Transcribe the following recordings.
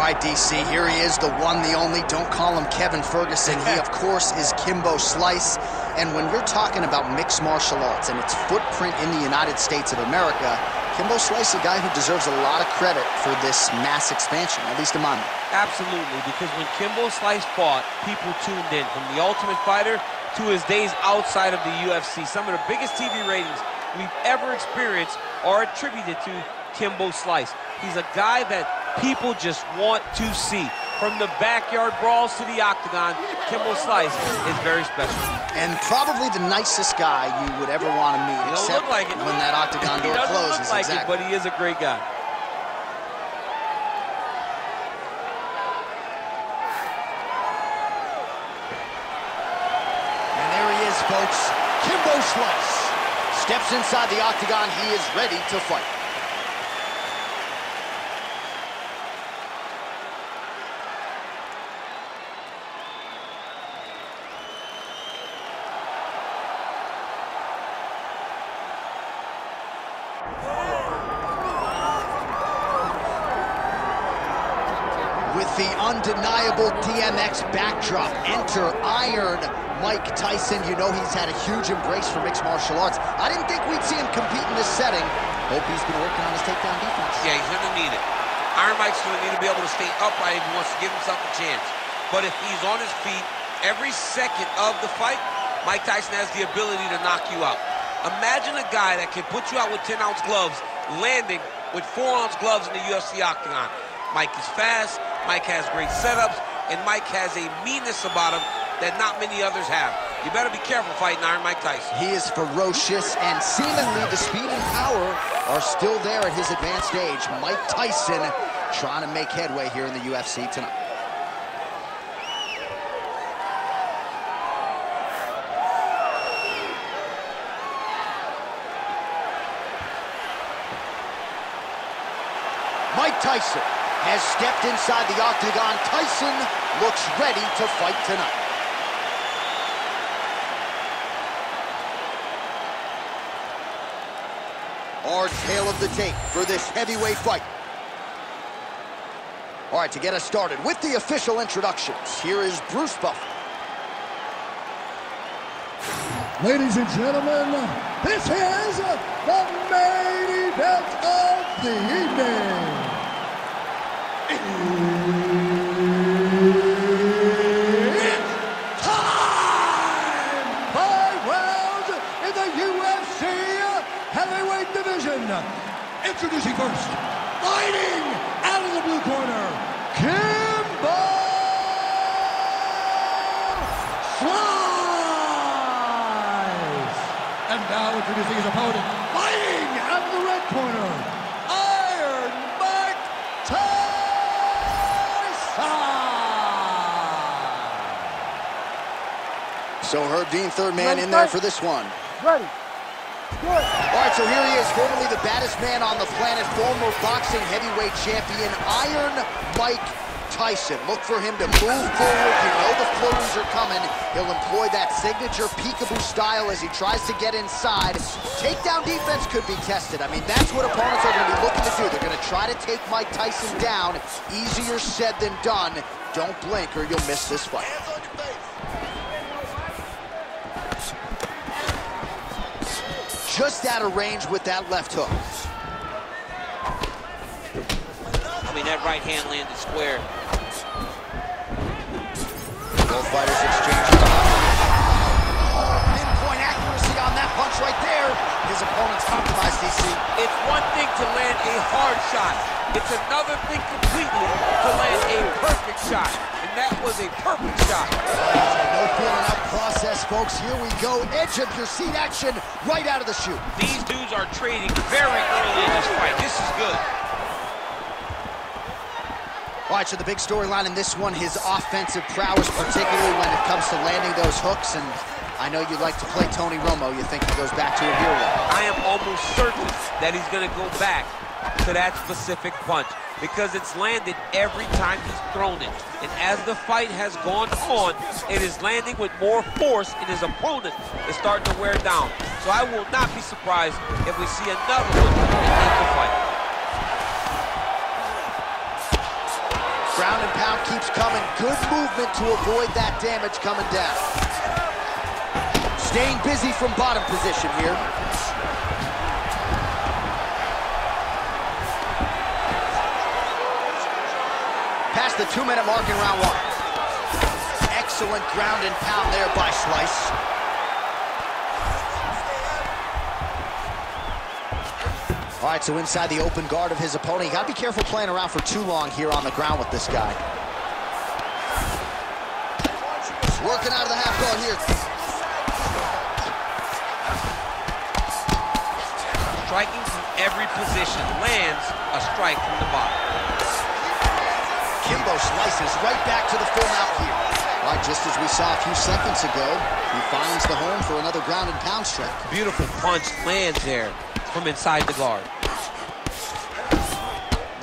right, DC, here he is, the one, the only. Don't call him Kevin Ferguson. He, of course, is Kimbo Slice. And when you're talking about mixed martial arts and its footprint in the United States of America, Kimbo Slice is a guy who deserves a lot of credit for this mass expansion, at least in my mind. Absolutely, because when Kimbo Slice fought, people tuned in. From The Ultimate Fighter to his days outside of the UFC, some of the biggest TV ratings we've ever experienced are attributed to Kimbo Slice. He's a guy that people just want to see. From the backyard brawls to the octagon, Kimbo Slice is very special. And probably the nicest guy you would ever want to meet, He don't except look like it. when that octagon door closes. He doesn't look like exactly. it, but he is a great guy. And there he is, folks. Kimbo Slice steps inside the octagon. He is ready to fight. With the undeniable DMX backdrop, enter Iron Mike Tyson. You know he's had a huge embrace for mixed martial arts. I didn't think we'd see him compete in this setting. Hope he's been working on his takedown defense. Yeah, he's gonna need it. Iron Mike's gonna need to be able to stay upright if he wants to give himself a chance. But if he's on his feet every second of the fight, Mike Tyson has the ability to knock you out. Imagine a guy that can put you out with 10-ounce gloves, landing with 4-ounce gloves in the UFC octagon. Mike is fast, Mike has great setups, and Mike has a meanness about him that not many others have. You better be careful fighting Iron Mike Tyson. He is ferocious, and seemingly the speed and power are still there at his advanced age. Mike Tyson trying to make headway here in the UFC tonight. Mike Tyson has stepped inside the octagon. Tyson looks ready to fight tonight. Our tale of the tape for this heavyweight fight. All right, to get us started with the official introductions, here is Bruce Buffer. Ladies and gentlemen, this is the main event of the evening. It's time! 5 rounds in the UFC heavyweight division. Introducing first, fighting out of the blue corner, Kimbo Slice. And now introducing his opponent, fighting out of the red corner, Iron Mike Tyson. So Herb Dean, third man in there for this one. Ready. Good. All right, so here he is, formerly the baddest man on the planet, former boxing heavyweight champion, Iron Mike Tyson. Look for him to move forward. You know the flurries are coming. He'll employ that signature peekaboo style as he tries to get inside. Takedown defense could be tested. I mean, that's what opponents are going to be looking to do. They're going to try to take Mike Tyson down. Easier said than done. Don't blink or you'll miss this fight. Just out of range with that left hook. I mean, that right hand landed square. Both fighters exchange pinpoint accuracy on that punch right there. His opponent's compromised, DC. It's one thing to land a hard shot. It's another thing completely to land a perfect shot. And that was a perfect shot. No feeling out process, folks. Here we go. Edge of your seat action right out of the chute. These dudes are trading very early in this fight. This is good. All right, so the big storyline in this one, his offensive prowess, particularly when it comes to landing those hooks. And I know you like to play Tony Romo. You think he goes back to it here? I am almost certain that he's going to go back to that specific punch because it's landed every time he's thrown it. And as the fight has gone on, it is landing with more force, and his opponent is starting to wear down. So I will not be surprised if we see another one in the fight. Ground and pound keeps coming. Good movement to avoid that damage coming down. Staying busy from bottom position here. Past the 2-minute mark in round 1. Excellent ground and pound there by Slice. All right, so inside the open guard of his opponent. You got to be careful playing around for too long here on the ground with this guy. Working out of the half guard here. Striking from every position. Lands a strike from the bottom. Kimbo slices right back to the full mount here. All right, just as we saw a few seconds ago, he finds the home for another ground and pound strike. Beautiful punch lands there from inside the guard.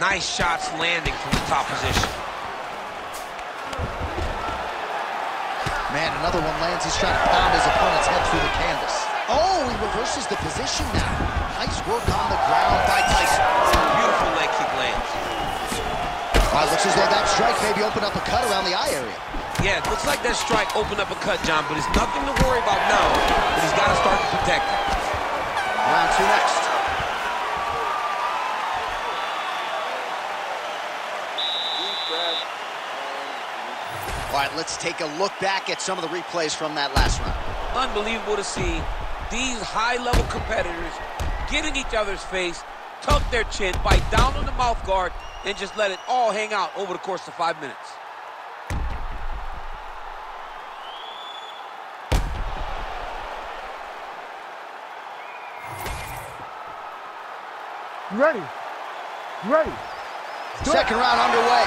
Nice shots landing from the top position. Man, another one lands. He's trying to pound his opponent's head through the canvas. Oh, he reverses the position now. Nice work on the ground by Tyson. Beautiful leg kick lands. All right, looks as though that strike maybe opened up a cut around the eye area. Yeah, it looks like that strike opened up a cut, John, but it's nothing to worry about now. But he's got to start to protect it. Round 2 next. All right, let's take a look back at some of the replays from that last round. Unbelievable to see these high-level competitors get in each other's face, tuck their chin, bite down on the mouth guard, and just let it all hang out over the course of 5 minutes. Ready. Ready. Second round underway.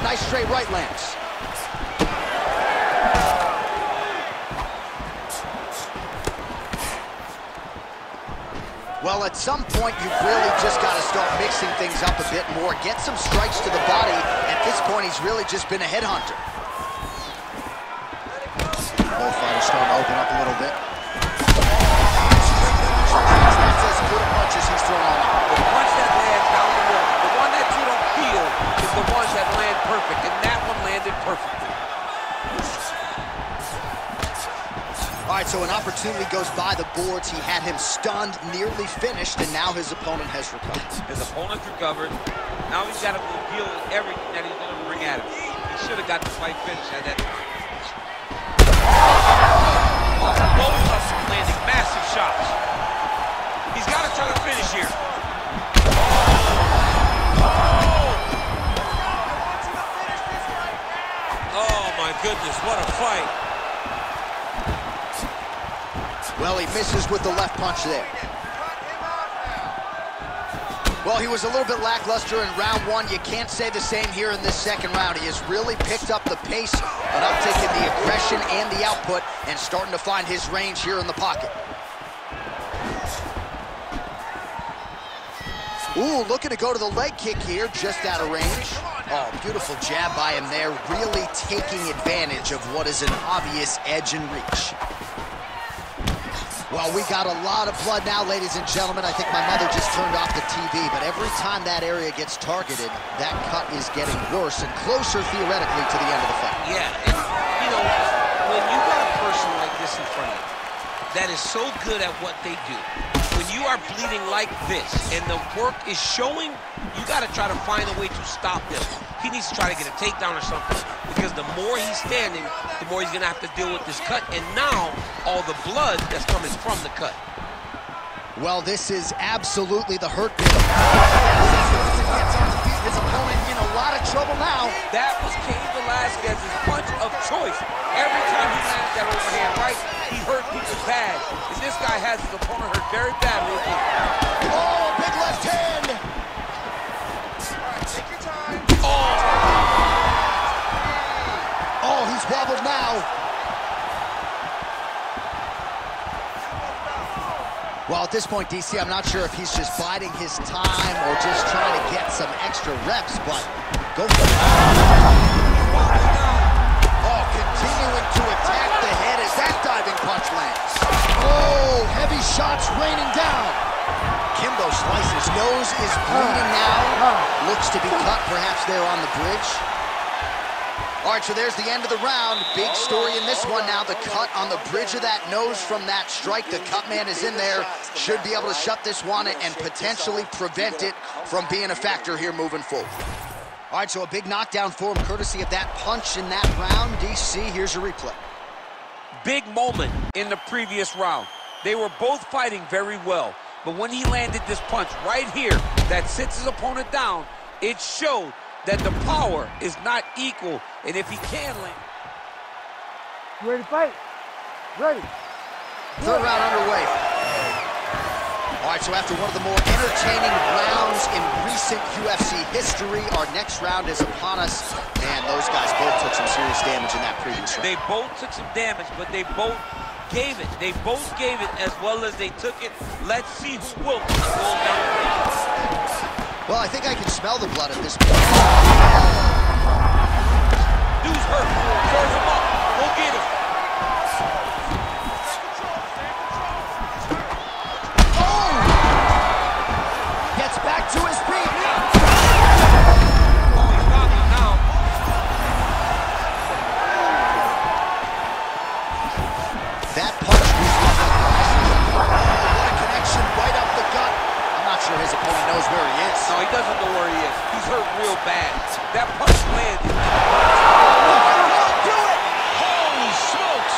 Nice straight right lands. Well, at some point, you've really just got to start mixing things up a bit more. Get some strikes to the body. At this point, he's really just been a headhunter. Both fighters starting to open up a little bit. That's as good a punch as he's thrown all night. The punch that lands down the middle, the one that you don't feel, is the ones that land perfect, and that one landed perfectly. All right, so an opportunity goes by the boards. He had him stunned, nearly finished, and now his opponent has recovered. His opponent's recovered. Now he's got to deal with everything that he's going to bring at him. He should have got the fight finished at that time. Both of them landing massive shots. He's got to try to finish here. Oh, my goodness, what a fight. Well, he misses with the left punch there. Well, he was a little bit lackluster in round 1. You can't say the same here in this second round. He has really picked up the pace, an uptick in the aggression and the output, and starting to find his range here in the pocket. Ooh, looking to go to the leg kick here, just out of range. Oh, beautiful jab by him there, really taking advantage of what is an obvious edge and reach. Well, we got a lot of blood now, ladies and gentlemen. I think my mother just turned off the TV, but every time that area gets targeted, that cut is getting worse and closer, theoretically, to the end of the fight. Yeah, and, you know, when you got a person like this in front of you that is so good at what they do, when you are bleeding like this and the work is showing, you got to try to find a way to stop this. He needs to try to get a takedown or something, because the more he's standing, the more he's going to have to deal with this cut, and now all the blood that's coming from the cut. Well, this is absolutely the hurt bit. His opponent in a lot of trouble now. That was Cain Velasquez's punch of choice. Every time he lands that overhand right, he hurt people bad. And this guy has his opponent hurt very badly. Oh, a big left hand. Take your time. Oh, he's wobbled now. Well, at this point, DC, I'm not sure if he's just biding his time or just trying to get some extra reps, but go for it. Oh, continuing to attack the head as that diving punch lands. Oh, heavy shots raining down. Kimbo slices. Nose is bleeding now. Looks to be cut, perhaps there on the bridge. All right, so there's the end of the round. Big story in this one now. The cut on the bridge of that nose from that strike. The cut man is in there. Should be able to shut this one and potentially prevent it from being a factor here moving forward. All right, so a big knockdown for him, courtesy of that punch in that round. DC, here's a replay. Big moment in the previous round. They were both fighting very well, but when he landed this punch right here that sits his opponent down, it showed that the power is not equal, and if he can land. You ready to fight? Ready. Third round underway. All right, so after one of the more entertaining rounds in recent UFC history, our next round is upon us, and those guys both took some serious damage in that previous round. They both took some damage, but they both gave it. They both gave it as well as they took it. Let's see who will go down. Well, I think I can smell the blood at this point. Dude's hurt. Serve him up. Go get him. Oh! Gets back to his feet. Oh, he's got him now. That punch was what a connection right up the gut. I'm not sure his opponent knows where he is. No, he doesn't know where he is. He's hurt real bad. That punch landed. Do it! Holy smokes!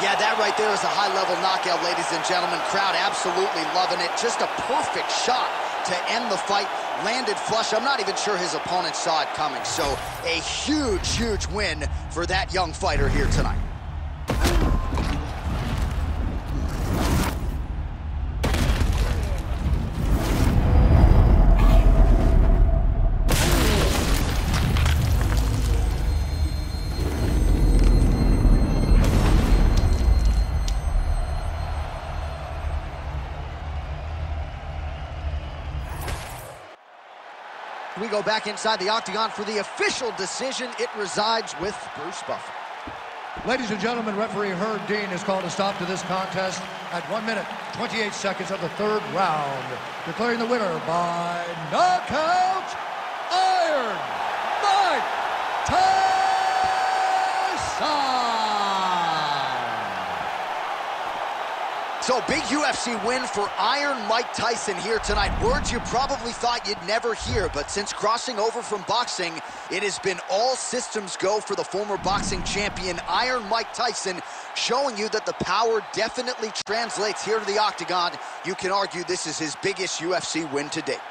Yeah, that right there is a high-level knockout, ladies and gentlemen. Crowd absolutely loving it. Just a perfect shot to end the fight. Landed flush. I'm not even sure his opponent saw it coming. So a huge, huge win for that young fighter here tonight. We go back inside the octagon for the official decision. It resides with Bruce Buffer. Ladies and gentlemen, referee Herb Dean has called a stop to this contest at 1 minute, 28 seconds of the third round, declaring the winner by knockout, Iron Mike Tyson! So, big UFC win for Iron Mike Tyson here tonight. Words you probably thought you'd never hear, but since crossing over from boxing, it has been all systems go for the former boxing champion, Iron Mike Tyson, showing you that the power definitely translates here to the octagon. You can argue this is his biggest UFC win to date.